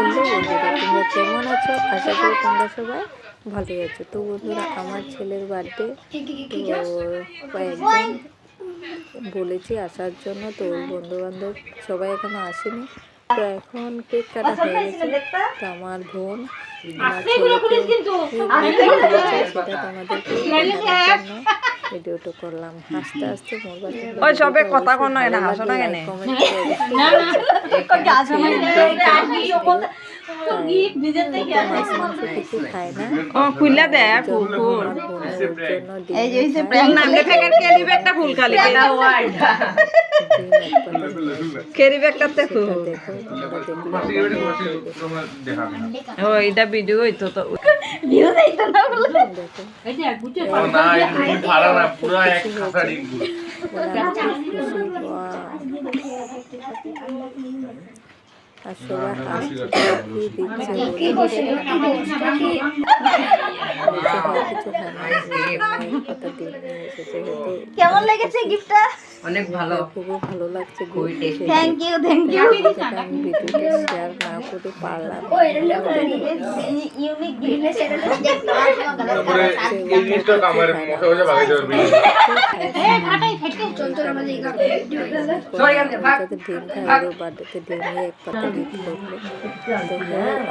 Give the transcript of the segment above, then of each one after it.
Hello বন্ধুরা, তোমরা কেমন আছো? আশা করি তোমরা সবাই ভালোই আছো। তো বন্ধুরা, আমার ছেলের বার্থডে, তো কয়েকজন বলেছি আসার জন্য, তো ওর বন্ধুবান্ধব সবাই এখনো আসেনি। তো এখন কেক কাটা হয়ে গেছে। তো আমার বোন আমার ছেলেকে সেটা তোমাদেরকে দেখানোর জন্য ভিডিওটা করলাম। হাসতে হাসতে মোর কথা কোন না হাসো না কেন কিছু খায় না। খুলে দে ফুল ফুল এই যে হইছে প্রেম নাম লেখা কেলি ব্যাগটা ফুল খালি কেরি ব্যাগটাতে ফুল দেখো ও এটা ভিডিও হইতো তো ভিউ দেইতো না বলে দেখো এটা গুটে না এই ফাড়া না পুরো এক খাসা ডিঙ্গু আর সবাই হাসি দিচ্ছে কেমন লেগেছে গিফটটা? অনেক ভালো খুবই ভালো লাগছে। থ্যাংক ইউ আমি ভিডিওটা শেয়ার না করতে পারলাম। ইউনিক গিফট তারপরে এই জিনিসটা আমার মশা মশা ভাগাইতে পারবি বার্থডেতে ডিমে এক পাতা গিফট করলো।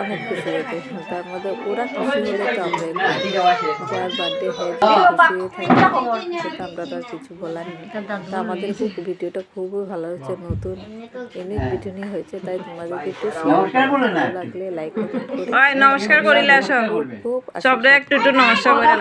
অনেক খুশি হয়েছে। তার মধ্যে ওরা খুশি হলে তো আমরা যার বার্থডে হয় খুশি হয়ে থাকে, সেটা আমরা তো আর কিছু বলার নেই। তা আমাদের ভিডিওটা খুবই ভালো হয়েছে, নতুন ইউনিক ভিডিও নিয়ে হয়েছে। তাই তোমাদেরকে একটু ভালো লাগলে লাইক কমেন্ট করে নমস্কার করিলে আসো খুব সবরে একটু নমস্কার করে